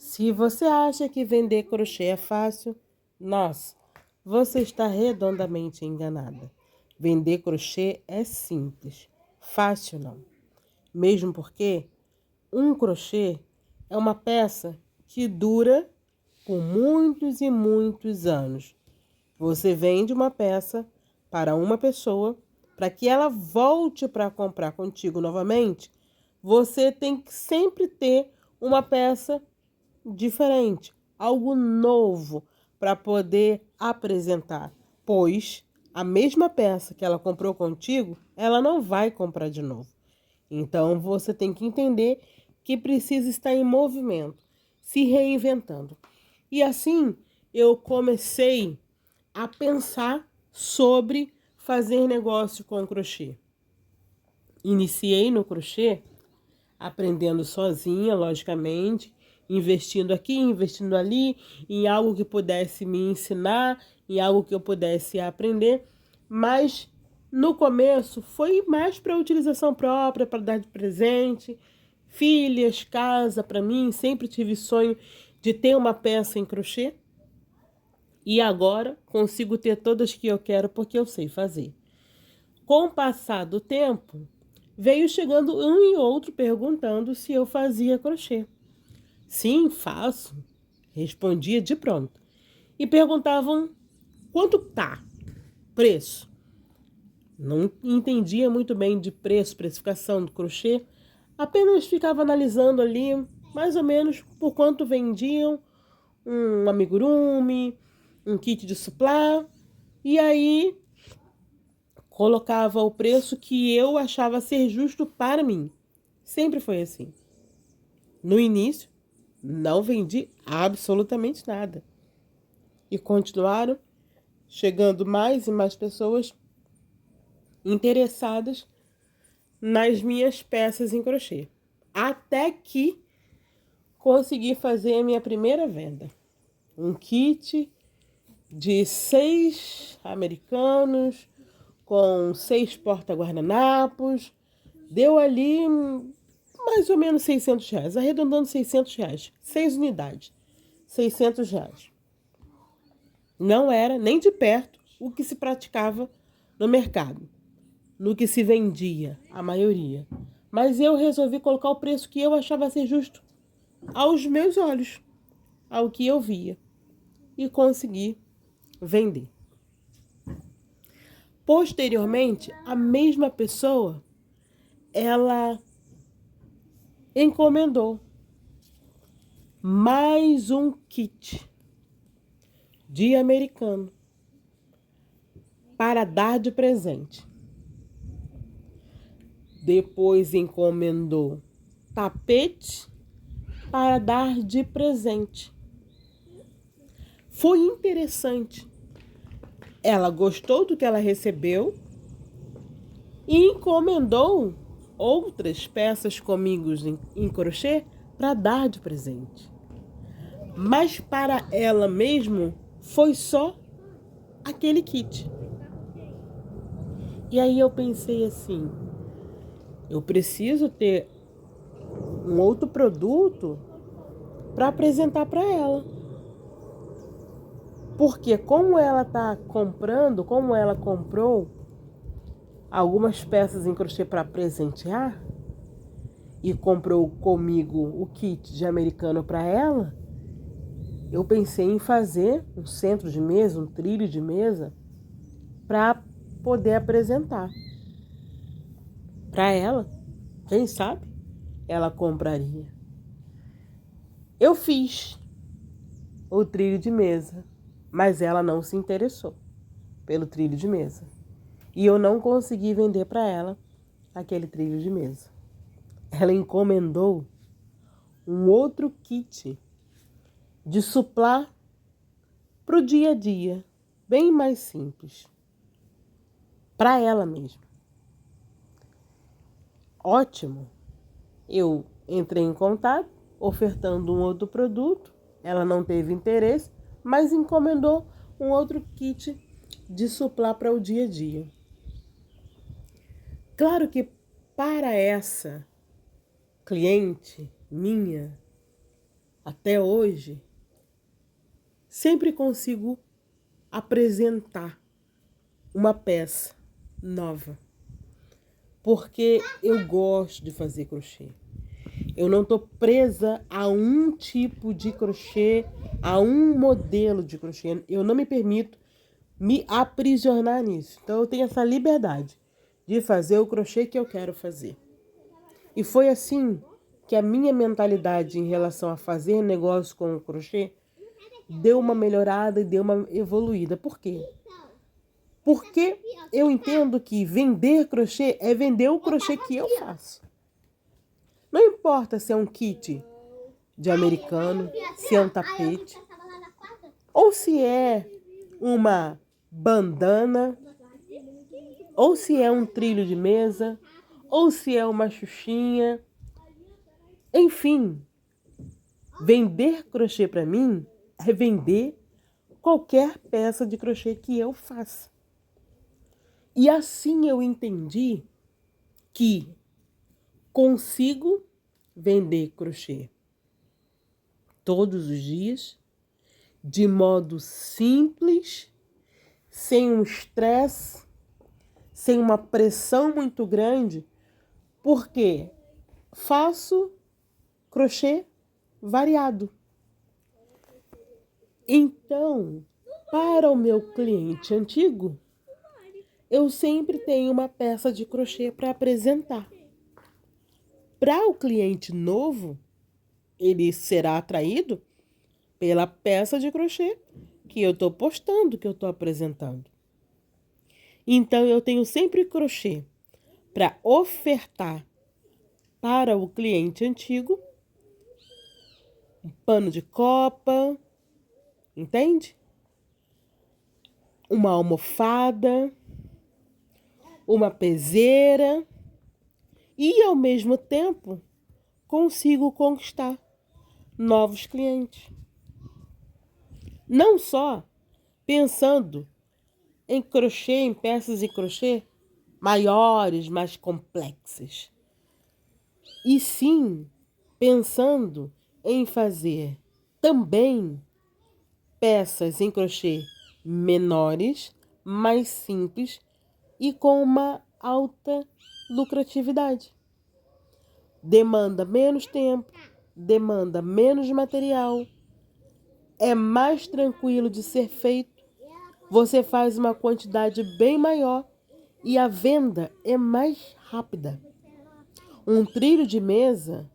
Se você acha que vender crochê é fácil, nossa, você está redondamente enganada. Vender crochê é simples, fácil não. Mesmo porque um crochê é uma peça que dura por muitos e muitos anos. Você vende uma peça para uma pessoa, para que ela volte para comprar contigo novamente, você tem que sempre ter uma peça diferente, algo novo para poder apresentar, pois a mesma peça que ela comprou contigo, ela não vai comprar de novo. Então você tem que entender que precisa estar em movimento, se reinventando. E assim eu comecei a pensar sobre fazer negócio com crochê. Iniciei no crochê aprendendo sozinha, logicamente, investindo aqui, investindo ali, em algo que pudesse me ensinar, em algo que eu pudesse aprender, mas no começo foi mais para utilização própria, para dar de presente, filhas, casa para mim, sempre tive sonho de ter uma peça em crochê e agora consigo ter todas que eu quero porque eu sei fazer. Com o passar do tempo, veio chegando um e outro perguntando se eu fazia crochê. Sim, faço. Respondia de pronto. E perguntavam quanto tá? Preço. Não entendia muito bem de preço, precificação do crochê. Apenas ficava analisando ali, mais ou menos, por quanto vendiam um amigurumi, um kit de suplá. E aí colocava o preço que eu achava ser justo para mim. Sempre foi assim. No início, não vendi absolutamente nada. E continuaram chegando mais e mais pessoas interessadas nas minhas peças em crochê. Até que consegui fazer a minha primeira venda. Um kit de 6 americanos com 6 porta-guardanapos. Deu ali mais ou menos R$ 600, arredondando R$ 600. 6 unidades, R$ 600. Não era nem de perto o que se praticava no mercado, no que se vendia, a maioria. Mas eu resolvi colocar o preço que eu achava ser justo aos meus olhos, ao que eu via, e consegui vender. Posteriormente, a mesma pessoa, ela encomendou mais um kit de americano para dar de presente. Depois encomendou tapete para dar de presente. Foi interessante. Ela gostou do que ela recebeu e encomendou outras peças comigo em crochê para dar de presente. Mas para ela mesmo foi só aquele kit. E aí eu pensei assim, eu preciso ter um outro produto para apresentar para ela. Porque como ela está comprando, como ela comprou algumas peças em crochê para presentear e comprou comigo o kit de americano para ela, eu pensei em fazer um centro de mesa, um trilho de mesa para poder apresentar para ela. Quem sabe ela compraria. Eu fiz o trilho de mesa, mas ela não se interessou pelo trilho de mesa. E eu não consegui vender para ela aquele trilho de mesa. Ela encomendou um outro kit de suplá para o dia a dia, bem mais simples, para ela mesma. Ótimo! Eu entrei em contato, ofertando um outro produto, ela não teve interesse, mas encomendou um outro kit de suplá para o dia a dia. Claro que para essa cliente minha, até hoje, sempre consigo apresentar uma peça nova, porque eu gosto de fazer crochê. Eu não estou presa a um tipo de crochê, a um modelo de crochê. Eu não me permito me aprisionar nisso. Então eu tenho essa liberdade de fazer o crochê que eu quero fazer. E foi assim que a minha mentalidade em relação a fazer negócio com o crochê deu uma melhorada e deu uma evoluída. Por quê? Porque eu entendo que vender crochê é vender o crochê que eu faço. Não importa se é um kit de americano, se é um tapete, ou se é uma bandana, ou se é um trilho de mesa, ou se é uma xuxinha. Enfim, vender crochê para mim é vender qualquer peça de crochê que eu faça. E assim eu entendi que consigo vender crochê todos os dias, de modo simples, sem um estresse, sem uma pressão muito grande, porque faço crochê variado. Então, para o meu cliente antigo, eu sempre tenho uma peça de crochê para apresentar. Para o cliente novo, ele será atraído pela peça de crochê que eu estou postando, que eu estou apresentando. Então, eu tenho sempre crochê para ofertar para o cliente antigo, um pano de copa, entende? Uma almofada, uma peseira e, ao mesmo tempo, consigo conquistar novos clientes. Não só pensando em crochê, em peças de crochê maiores, mais complexas, e sim pensando em fazer também peças em crochê menores, mais simples e com uma alta lucratividade. Demanda menos tempo, demanda menos material, é mais tranquilo de ser feito, você faz uma quantidade bem maior e a venda é mais rápida. Um trilho de mesa,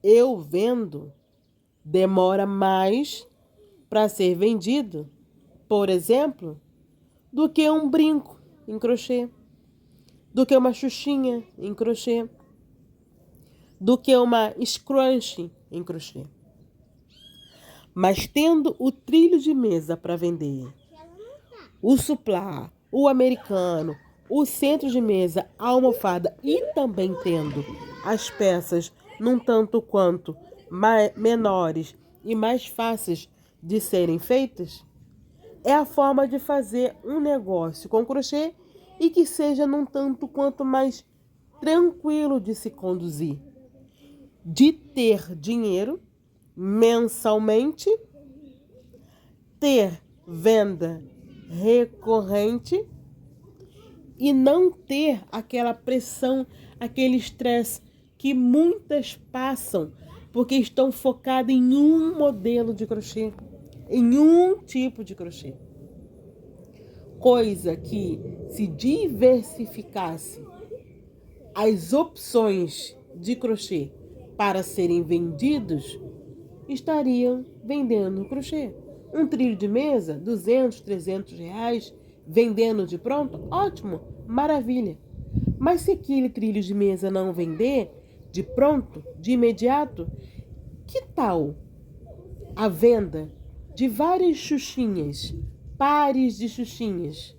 eu vendo, demora mais para ser vendido, por exemplo, do que um brinco em crochê, do que uma xuxinha em crochê, do que uma scrunchie em crochê. Mas tendo o trilho de mesa para vender, o suplá, o americano, o centro de mesa, a almofada e também tendo as peças num tanto quanto menores e mais fáceis de serem feitas, é a forma de fazer um negócio com crochê e que seja num tanto quanto mais tranquilo de se conduzir, de ter dinheiro mensalmente, ter venda recorrente e não ter aquela pressão, aquele estresse que muitas passam porque estão focadas em um modelo de crochê, em um tipo de crochê. Coisa que, se diversificasse as opções de crochê para serem vendidos, estariam vendendo crochê. Um trilho de mesa, 200, 300 reais, vendendo de pronto, ótimo, maravilha. Mas se aquele trilho de mesa não vender de pronto, de imediato, que tal a venda de várias xuxinhas, pares de xuxinhas,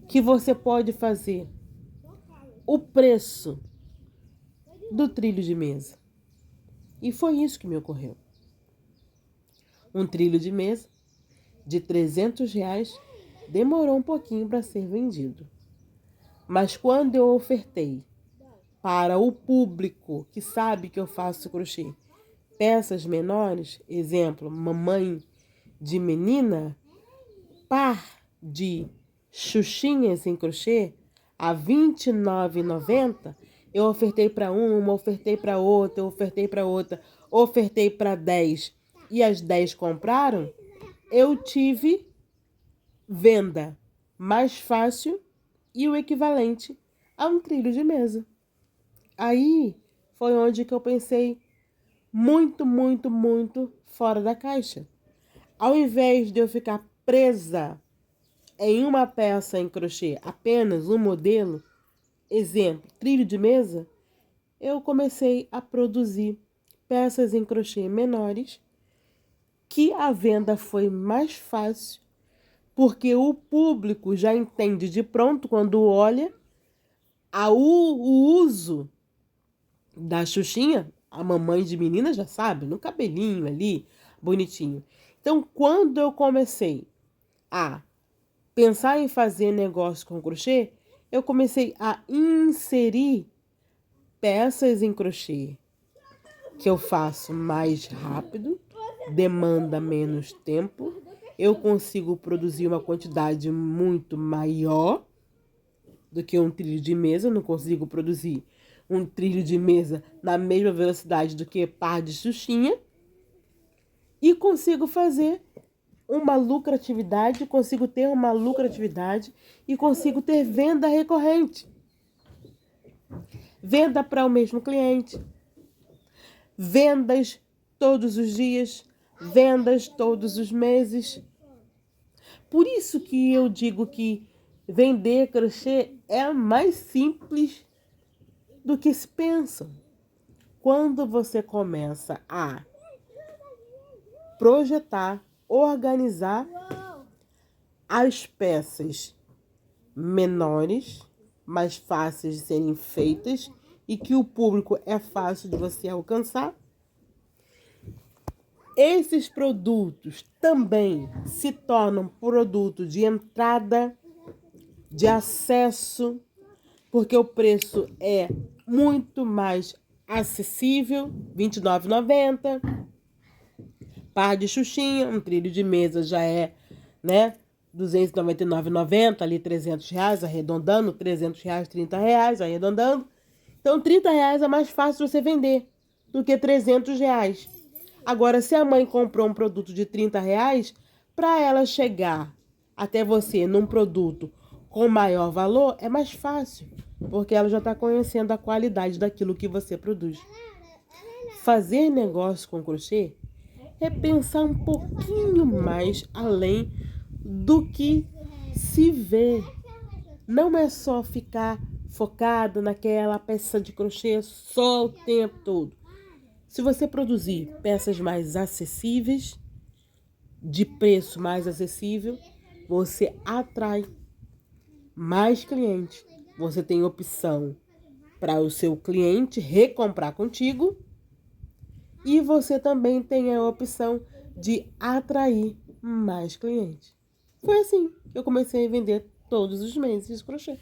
que você pode fazer o preço do trilho de mesa? E foi isso que me ocorreu. Um trilho de mesa de 300 reais demorou um pouquinho para ser vendido. Mas quando eu ofertei para o público que sabe que eu faço crochê peças menores, exemplo, mamãe de menina, par de xuxinhas em crochê a R$ 29,90, eu ofertei para uma, ofertei para outra, ofertei para outra, ofertei para 10 e as 10 compraram, eu tive venda mais fácil e o equivalente a um trilho de mesa. Aí foi onde que eu pensei muito, muito, muito fora da caixa. Ao invés de eu ficar presa em uma peça em crochê, apenas um modelo, exemplo, trilho de mesa, eu comecei a produzir peças em crochê menores, que a venda foi mais fácil, porque o público já entende de pronto quando olha o uso da Xuxinha, a mamãe de menina já sabe, no cabelinho ali, bonitinho. Então, quando eu comecei a pensar em fazer negócio com crochê, eu comecei a inserir peças em crochê que eu faço mais rápido, demanda menos tempo, eu consigo produzir uma quantidade muito maior do que um trilho de mesa, eu não consigo produzir um trilho de mesa na mesma velocidade do que par de xuxinha, e consigo fazer uma lucratividade, consigo ter uma lucratividade e consigo ter venda recorrente. Venda para o mesmo cliente, vendas todos os dias, vendas todos os meses. Por isso que eu digo que vender crochê é mais simples do que se pensa. Quando você começa a projetar, organizar as peças menores, mais fáceis de serem feitas e que o público é fácil de você alcançar, esses produtos também se tornam produto de entrada, de acesso, porque o preço é muito mais acessível, R$ 29,90. Par de xuxinha, um trilho de mesa já é, né, R$ 299,90, ali R$ 300, arredondando, R$ 300, R$ 30, arredondando. Então, R$ 30 é mais fácil você vender do que R$ 300. Agora, se a mãe comprou um produto de R$ 30, para ela chegar até você num produto com maior valor, é mais fácil, porque ela já está conhecendo a qualidade daquilo que você produz. Fazer negócio com crochê é pensar um pouquinho mais além do que se vê. Não é só ficar focado naquela peça de crochê só o tempo todo. Se você produzir peças mais acessíveis, de preço mais acessível, você atrai mais clientes. Você tem opção para o seu cliente recomprar contigo e você também tem a opção de atrair mais clientes. Foi assim que eu comecei a vender todos os meses crochê.